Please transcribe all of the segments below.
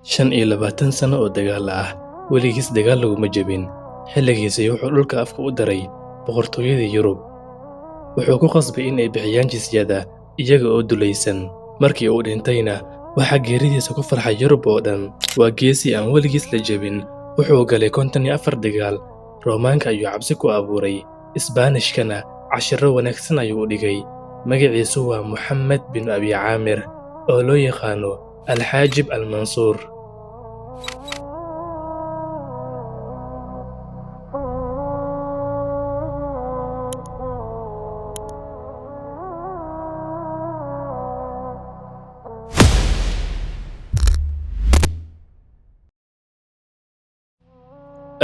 25 sano oo dagaal ah, weligiis dagaal laguma jebin. Xilligiisii wuxuu dhulka afka u daray boqortooyadii Yurub. Wuxuu ku qasbay in ay bixiyaan jizyada iyaga oo dulaysan. Markii uu dhintayna, waxaa geeridiisa ku farxay Yurub oo dhan. Waa geesi aan weligiis la jebin. Wuxuu galay 54 dagaal. Roomaanka ayuu cabsi ku abuuray. Isbaanishkana cashiro wanaagsan ayuu u dhigay. Magaciisu waa Moxamed bin Abi Caamir, oo loo yaqaano Alxaajib Almansuur.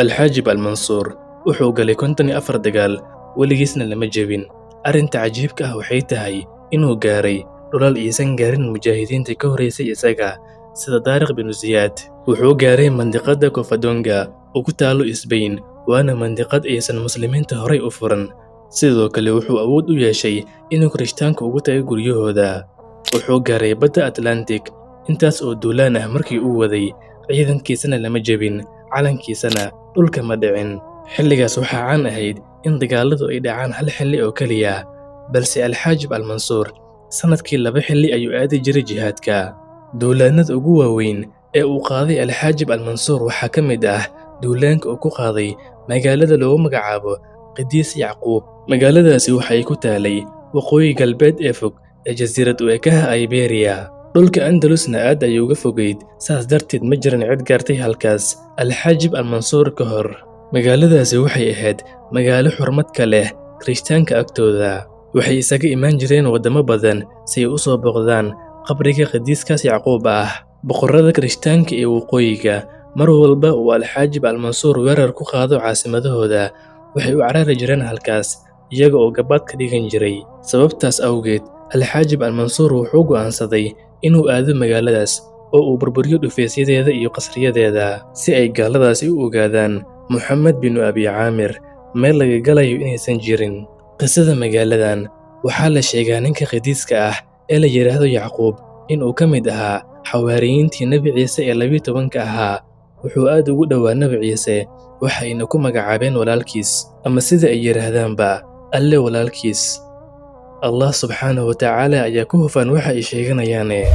Alxaajib Almansuur wuxuu galay 54 dagaal, weligiisna lama jebin. Arrinta cajiibka ah waxay tahay inuu gaaray dhulal aysan gaarin mujaahidiinta ka horeysay isaga, sida Daariq bin Ziyaad. Wuxuu gaaray mandiqada Covadonga oo ku taalo Isbayn, waana mandiqad aysan muslimiinta horay u furan. Sidoo kale wuxuu awood u yeeshay inuu Kirishtaanka ugu tago guryahooda. Wuxuu gaaray badda Atlantic, intaas oo duulaan ah markii uu waday. Ciidankiisana lama jebin, calankiisana dhulka ma dhicin. Xilligaas waxaa caan ahayd in dagaaladu ay dhacaan hal xilli oo keliya, balse Alxaajib Almansuur sanadkii 2 xilli ayuu aadi jiray jihaadka. Duulaannada ugu waaweyn ee uu qaaday Alxaajib Almansuur waxaa ka mid ah duulaanka uu ku qaaday magaalada loogu magacaabo Qadiis Yacquub. Magaaladaasi waxay ku taalay waqooyi galbeed ee fog ee jasiirad u ekaha Iberia. Dhulka Andalusna aad ayay uga fogeyd, saas darteed ma jiran cid gaartay halkaas Alxaajib Almansuur ka hor. Magaaladaasi waxay ahayd magaalo xurmad ka leh Kirishtaanka agtooda. Waxay isaga imaan jireen waddamo badan si ay u soo booqdaan qabriga Qadiiskaas Yacquub ah. Boqorrada Kirishtaanka ee waqooyiga, mar walba uu Alxaajib Almansuur weerar ku qaado caasimadahooda, waxay u carari jireen halkaas iyaga oo gabaad ka dhigan jiray. Sababtaas awgeed, Alxaajib Almansuur wuxuu go'aansaday inuu aado magaaladaas oo uu burburiyo dhufeysyadeeda iyo qasriyadeeda, si ay gaaladaasi u ogaadaan Moxamed bin Abi Caamir meel laga galayo inaysan jirin. Qisada magaaladan waxaa la sheegaa ninka Qadiiska ah ee la yidhaahdo Yacquub inuu ka mid ahaa xawaariyiintii Nebi Ciise ee 12 ahaa. Wuxuu aad ugu dhowaa Nebi Ciise, waxayna ku magacaabeen walaalkiis, ama sida ay yidhaahdaanba Alle walaalkiis. Allah subxaanahu wa tacaala ayaa ku hufan waxa ay sheeganayaane.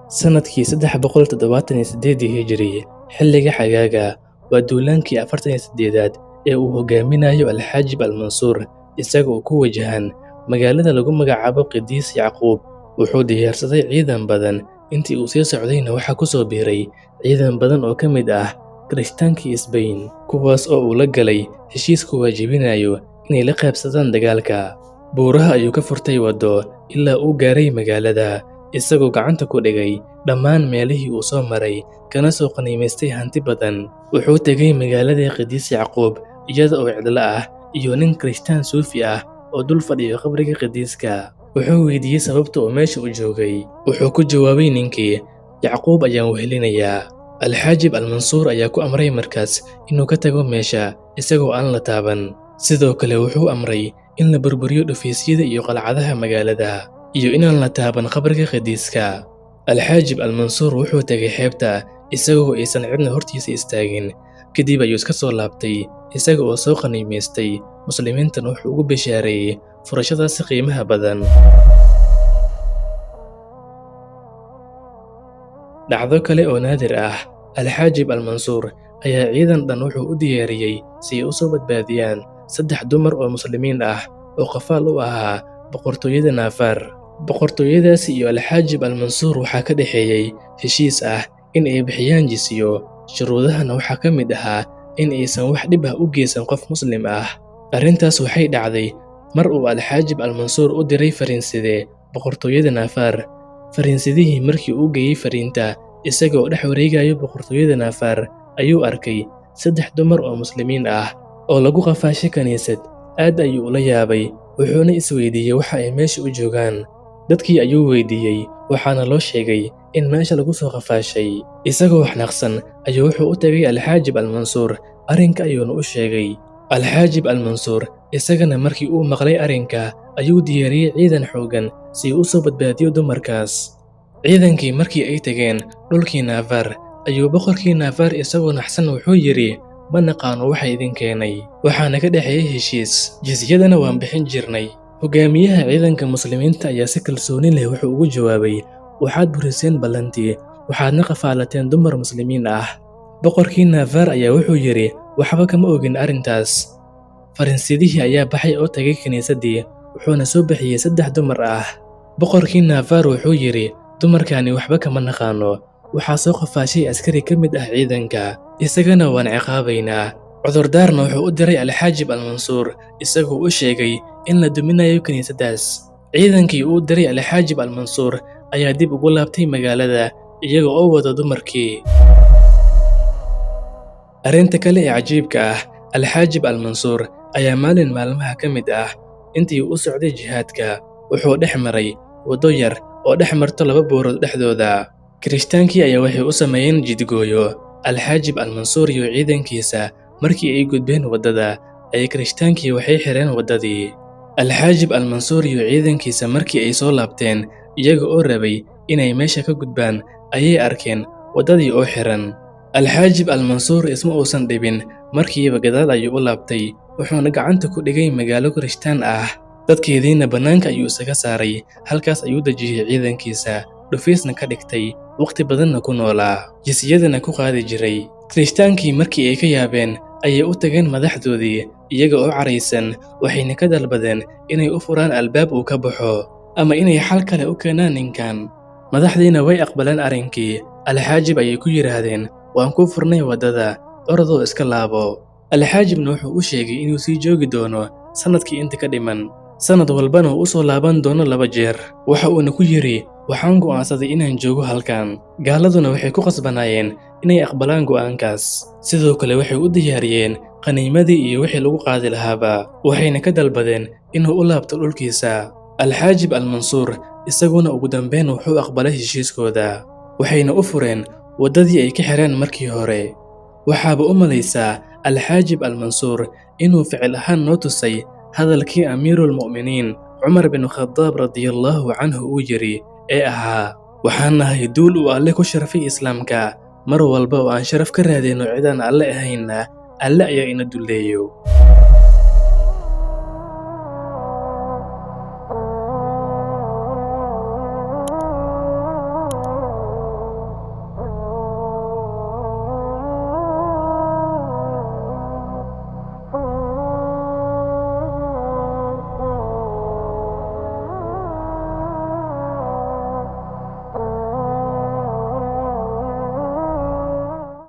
Sanadkii 378 Hijri, xilliga xagaaga, waa duulaankii 48aad ee uu hogaaminayo Alxaajib Almansuur, isaga oo ku wajahan magaalada lagu magacaabo Qadiis Yacquub. Wuxuu diyaarsaday ciidan badan. Intii uu sii socdayna waxaa ku soo biiray ciidan badan oo ka mid ah Kirishtaanka Isbayn, kuwaas oo uu la galay heshiis ku waajibinayo inay la qaybsadaan dagaalka. Buuraha ayuu ka furtay waddo ilaa uu gaaray magaalada, isagoo gacanta ku dhigay dhammaan meelihii uu soo maray, kana soo qaniimaystay hanti badan. Wuxuu tegay magaalada Qadiis Yacquub iyada oo cidlo ah, iyo nin Kirishtaan Suufi ah oo dul fadhiyo qabriga Qadiiska. Wuxuu weydiiyey sababta uu meesha u joogay. Wuxuu ku jawaabay ninkii, Yacquub ayaan wehelinayaa. Alxaajib Almansuur ayaa ku amray markaas inuu ka tago meesha isagoo aan la taaban. Sidoo kale wuxuu amray in la burburiyo dhufaysyada iyo qalcadaha magaalada, iyo inaan la taaban qabriga Qadiiska. Alxaajib Almansuur wuxuu tegay xeebta isagoo aysan cidna hortiisa istaagin. Kadib ayuu iska soo laabtay isaga oo soo qaniimaystay. Muslimiintana wuxuu ugu bishaareeyey furashadaasi qiimaha badan. Dhacdo kale oo naadir ah, Alxaajib Almansuur ayaa ciidan dhan wuxuu u diyaariyey si ay u soo badbaadiyaan 3 dumar oo muslimiin ah oo qafaal u ahaa boqortooyada Naafaar. Boqortooyadaasi iyo Alxaajib Almansuur waxaa ka dhexeeyey heshiis ah in ay bixiyaan jizyo. Shuruudahana waxaa ka mid ahaa in aysan wax dhib ah u geysan qof muslim ah. Arrintaas waxay dhacday mar uu Alxaajib Almansuur u diray fariinside boqortooyada Naafaar. Fariinsidihii markii uu geeyey fariinta isagoo dhex wareegayo boqortooyada Naafaar, ayuu arkay 3 dumar oo muslimiin ah oo lagu qafaashay kaniisad. Aad ayuu ula yaabay, wuxuuna isweydiiyey waxa ay meesha u joogaan. Dadkii ayuu weydiiyey, waxaana loo sheegay in meesha lagu soo qafaashay. Isagoo xanaaqsan ayuu wuxuu u tagay Alxaajib Almansuur, arrinka ayuuna u sheegay. Alxaajib Almansuur isagana markii uu maqlay arrinka ayuu diyaariyey ciidan xooggan si uu u soo badbaadiyo dumarkaas. ciidankii markii ay tageen dhulkii Naafar ayuu boqorkii Naafar isagoo naxsan wuxuu yidhi ma naqaano waxa idin keenay waxaana ka dhexeeyay heshiis jizyadana waan bixin jirnay hogaamiyaha ciidanka muslimiinta ayaa si kalsooni leh wuxuu ugu jawaabay waxaad buriseen ballantii waxaadna qafaalateen dumar muslimiin ah boqorkii Naafar ayaa wuxuu yidhi waxba kama ogin arrintaas faransidihii ayaa baxay oo tagay kiniisaddii wuxuuna soo bixiyey 3 dumar ah boqorkii Naafar wuxuu yidhi dumarkani waxba kama naqaano waxaa soo qafaashay askari ka mid ah ciidanka isagana waan ciqaabaynaa cudurdaarna wuxuu u diray alxaajib almansuur isagoo u sheegay in la duminayo kiniisaddaas ciidankii uu diray alxaajib almansuur ayaa dib ugu laabtay magaalada iyaga oo wada dumarkii arrinta kale ee cajiibka ah alxaajib almansuur ayaa maalin maalmaha ka mid ah intii uu u socday jihaadka wuxuu dhex maray waddo yar oo dhex marto 2 buurood dhexdooda kirishhtaankii ayaa waxay u sameeyeen jidgooyo alxaajib almansuur iyo ciidankiisa markii ay gudbeen waddada ayay kirishhtaankii waxay xireen waddadii alxaajib almansuur iyo ciidankiisa markii ay soo laabteen iyaga oo rabay inay meesha ka gudbaan ayay arkeen waddadii oo xiran alxaajib almansuur isma uusan dhibin markiiba gadaal ayuu u laabtay wuxuuna gacanta ku dhigay magaalo kirishtaan ah dadkeediina bannaanka ayuu isaga saaray halkaas ayuu dejiyey ciidankiisa dhufiisna ka dhigtay waqti badanna ku noolaa jisyadana ku qaadi jiray kirishhtaankii markii ay ka yaabeen ayay u tageen madaxdoodii iyaga oo caraysan waxayna ka dalbadeen inay u furaan albaab uu ka baxo ama inay xal kale u keenaan ninkan madaxdiina way aqbaleen arrinkii alxaajib ayay ku yidhaahdeen waan ku furnay waddada orodoo iska laabo alxaajibna wuxuu u sheegay inuu sii joogi doono sannadkii inta ka dhiman sannad walbana uu u soo laaban doono 2 jeer waxa uuna ku yidhi waxaan go'aansaday inaan joogo halkan gaaladuna waxay ku qasbanaayeen inay aqbalaan go'aankaas sidoo kale waxay u diyaariyeen qaniimadii iyo wixii lagu qaadi lahaaba waxayna ka dalbadeen inuu u laabto dhulkiisa alxaajib almansuur isaguna ugu dambeyn wuxuu aqbalay heshiiskooda waxayna u fureen waddadii ay ka xireen markii hore waxaaba u malaysaa alxaajib almansuur inuu ficil ahaan noo tusay hadalkii amiiruulmu'miniin cumar bin khadaab radiyallaahu canhu uu yidhi ee ahaa waxaan nahay duul uu alle ku sharfay islaamka mar walba oo aan sharaf ka raadino cidaan alle ahayna alle ayaa ina dulleeyo